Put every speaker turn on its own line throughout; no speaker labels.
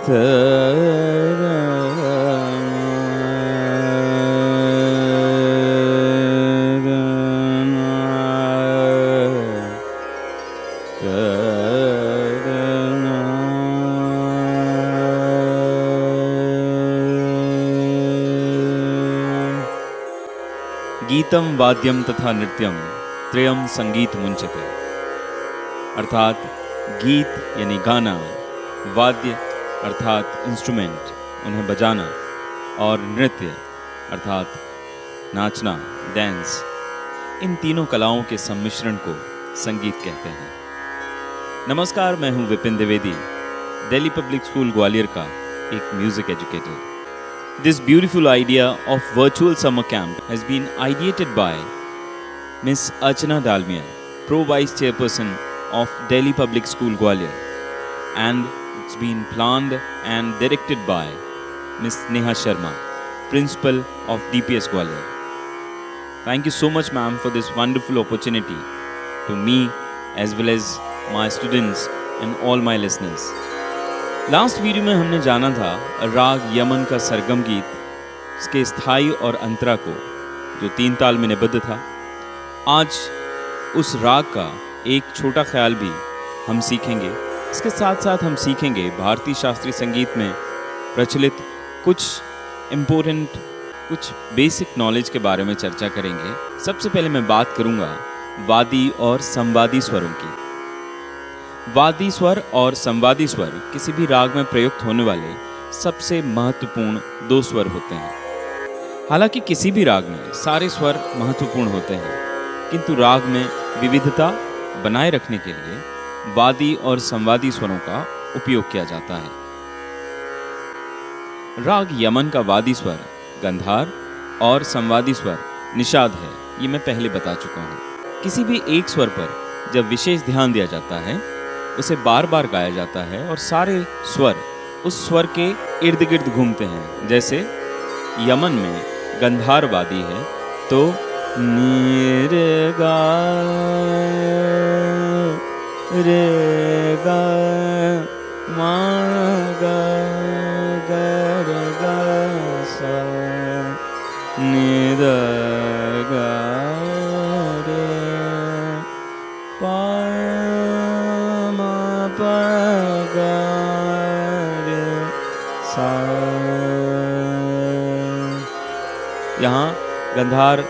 गीतम वाद्यम तथा नृत्यम त्रयम संगीत मुंचते, अर्थात गीत यानी गाना, वाद्य अर्थात इंस्ट्रूमेंट उन्हें बजाना, और नृत्य अर्थात नाचना, डांस, इन तीनों कलाओं के सम्मिश्रण को संगीत कहते हैं। नमस्कार, मैं हूं विपिन द्विवेदी, दिल्ली पब्लिक स्कूल ग्वालियर का एक music educator. This beautiful idea of virtual summer camp has been ideated by Miss Archana Dalmia, Pro Vice Chairperson of Delhi Public School Gwalior, and it's been planned and directed by Miss Neha Sharma, Principal of DPS Gwalior. Thank you so much, ma'am, for this wonderful opportunity to me as well as my students and all my listeners. Last video में हमने जाना था राग Yemen का सरगम गीत, इसके स्थाई और अंतरा को, जो 3 ताल में निबद्ध था। आज उस राग का एक छोटा ख्याल भी हम सीखेंगे। इसके साथ साथ हम सीखेंगे भारतीय शास्त्रीय संगीत में प्रचलित कुछ इम्पोर्टेंट, कुछ बेसिक नॉलेज के बारे में चर्चा करेंगे। सबसे पहले मैं बात करूंगा वादी और संवादी स्वरों की। वादी स्वर और संवादी स्वर किसी भी राग में प्रयुक्त होने वाले सबसे महत्वपूर्ण 2 स्वर होते हैं। हालांकि किसी भी राग में सारे स्वर महत्वपूर्ण होते हैं, किंतु राग में विविधता बनाए रखने के लिए वादी और संवादी स्वरों का उपयोग किया जाता है। राग यमन का वादी स्वर गंधार और संवादी स्वर निषाद है, ये मैं पहले बता चुका हूँ। किसी भी एक स्वर पर जब विशेष ध्यान दिया जाता है, उसे बार बार गाया जाता है और सारे स्वर उस स्वर के इर्द गिर्द घूमते हैं। जैसे यमन में गंधार वादी है तो नी रे गा रे गा मा गा गा रे गा सा नी द गा रे पा यहाँ गंधार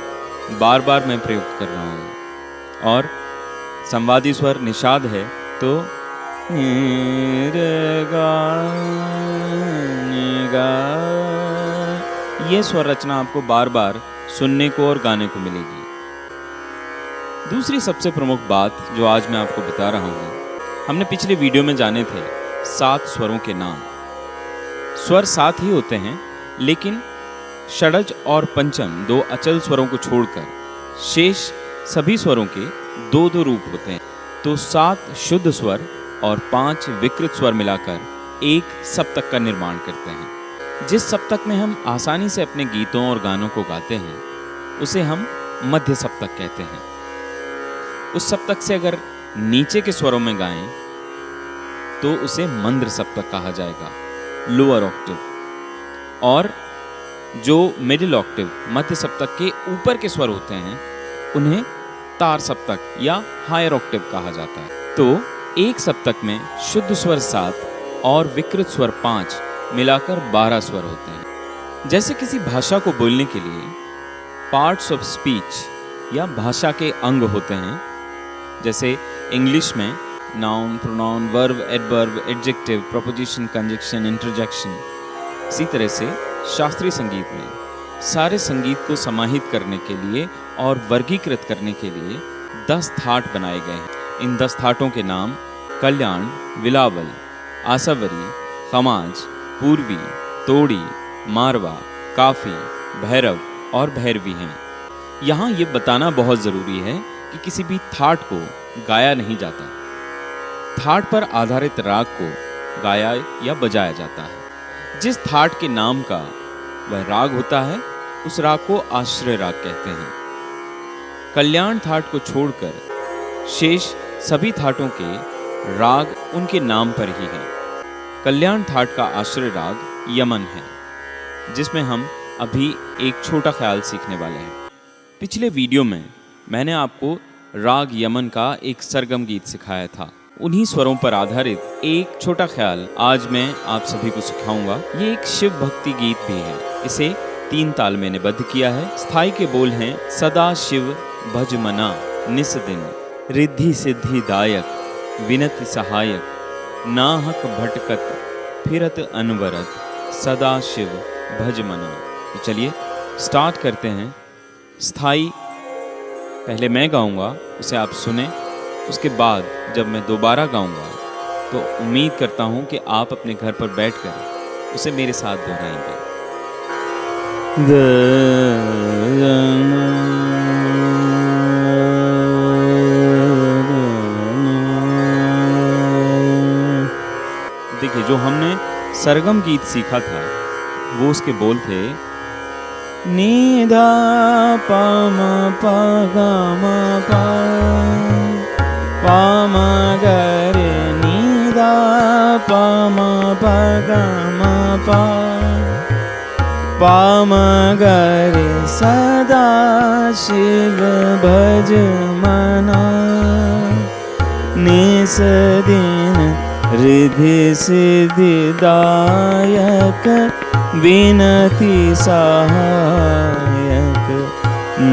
बार बार मैं प्रयुक्त कर रहा हूँ। और संवादी स्वर निषाद है तो नी रे गा नी गा। ये स्वर रचना आपको बार बार सुनने को और गाने को मिलेगी। दूसरी सबसे प्रमुख बात जो आज मैं आपको बता रहा हूँ, हमने पिछले वीडियो में जाने थे 7 स्वरों के नाम। स्वर 7 ही होते हैं, लेकिन षडज और पंचम 2 अचल स्वरों को छोड़कर शेष सभी स्वरों के 2-2 रूप होते हैं। तो 7 शुद्ध स्वर और 5 विकृत स्वर मिलाकर एक सप्तक का निर्माण करते हैं। जिस सप्तक में हम आसानी से अपने गीतों और गानों को गाते हैं, उसे हम मध्य सप्तक कहते हैं। उस सप्तक से अगर नीचे के स्वरों में गाएं तो उसे मंद्र सप्तक कहा जाएगा, लोअर ऑक्टिव। और जो मिडिल ऑक्टिव, मध्य सप्तक के ऊपर के स्वर होते हैं, उन्हें तार सप्तक या हायर ऑक्टिव कहा जाता है। तो एक सप्तक में शुद्ध स्वर 7 और विकृत स्वर 5 मिलाकर 12 स्वर होते हैं। जैसे किसी भाषा को बोलने के लिए पार्ट्स ऑफ स्पीच या भाषा के अंग होते हैं, जैसे इंग्लिश में noun, pronoun, verb, adverb, adjective, proposition, conjunction, interjection. इसी तरह से शास्त्रीय संगीत में सारे संगीत को समाहित करने के लिए और वर्गीकृत करने के लिए 10 थाट बनाए गए हैं। इन 10 थाटों के नाम कल्याण, विलावल, आसावरी, खमाज, पूर्वी, तोड़ी, मारवा, काफी, भैरव और भैरवी हैं। यहाँ ये बताना बहुत ज़रूरी है कि किसी भी थाट को गाया नहीं जाता। थाट पर आधारित राग को गाया या बजाया जाता है। जिस थाट के नाम का वह राग होता है, उस राग को आश्रय राग कहते हैं। कल्याण थाट को छोड़कर शेष सभी थाटों के राग उनके नाम पर ही हैं। कल्याण थाट का आश्रय राग यमन है, जिसमें हम अभी एक छोटा ख्याल सीखने वाले हैं। पिछले वीडियो में मैंने आपको राग यमन का एक सरगम गीत सिखाया था। उन्हीं स्वरों पर आधारित एक छोटा ख्याल आज मैं आप सभी को सिखाऊंगा। ये एक शिव भक्ति गीत भी है। इसे 3 ताल में निबद्ध किया है। स्थाई के बोल हैं सदा शिव भज मना, निस दिन रिद्धि सिद्धि दायक, विनति सहायक, नाहक भटकत फिरत अनवरत, सदा शिव भज मना। तो चलिए स्टार्ट करते हैं। स्थाई पहले मैं गाऊंगा, उसे आप सुने। उसके बाद जब मैं दोबारा गाऊंगा तो उम्मीद करता हूं कि आप अपने घर पर बैठकर उसे मेरे साथ दोहराएंगे। देखिए, जो हमने सरगम गीत सीखा था वो उसके बोल थे निधा पा मा पा गा मा पा पा मा गा रे, निधा पा मा पा गा मा पा पा मा गा रे, सदा शिव भज मना, निस दिन रिद्धि सिद्धि दायक, विनति सहायक,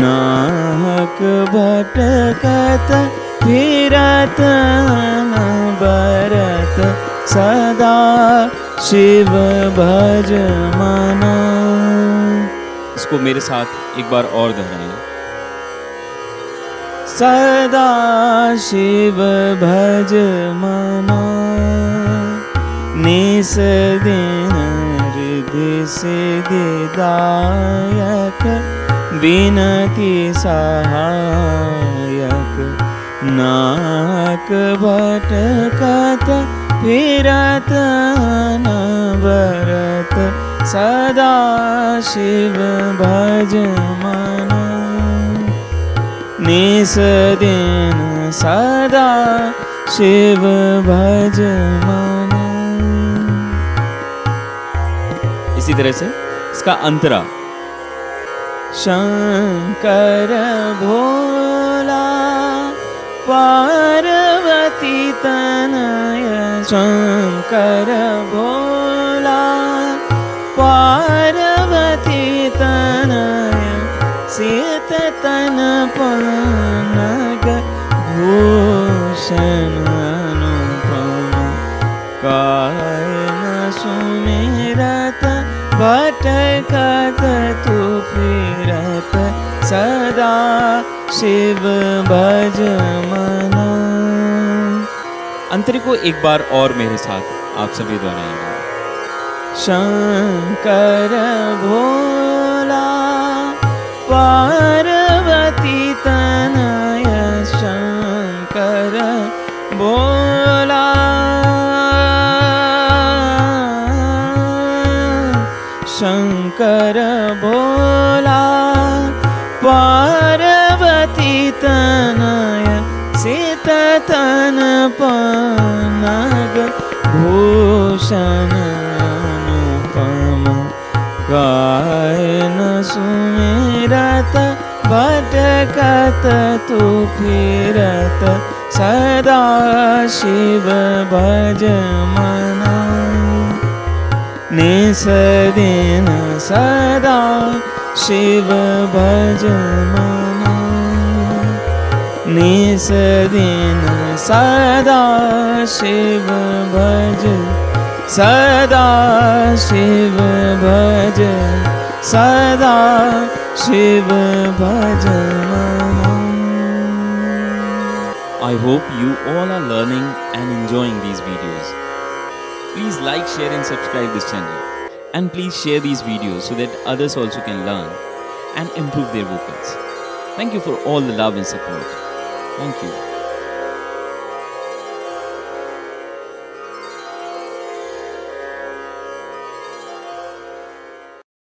नाहक भटकत फिरत अनवरत, सदा शिव भज मना। इसको मेरे साथ एक बार और दोहराएं। सदा शिव भज मना, निस दिन रिद्धि सिद्धि दायक, विनति सहायक, नाहक भटकत फिरत अनवरत, सदा शिव भज मना, निस दिन सदा शिव भज मना। इसी तरह से इसका अंतरा शंकर भोला पार्वती तनय, शंकर भोला पार्वती तनय, सीत तन पनग भूषण अनुपम, काय न सुमिरत भटकत तू फिरत, सदा शिव भज मना। अंतरे को एक बार और मेरे साथ आप सभी दोहराएंगे। शंकर भोला पार्वती तनय, शंकर भोला शंकर भोला पार्वती तनय, सीत तन पनग भूषण अनुपम, काय न सुमिरत भटकत तू फिरत, सदा शिव भज मना, निस दिन सदा शिव भज मना, निस दिन सदा शिव भज, सदा शिव भज, सदा शिव भज मना। I hope you all are learning and enjoying these videos. Please like, share and subscribe this channel. And please share these videos so that others also can learn and improve their vocals. Thank you for all the love and support. Thank you.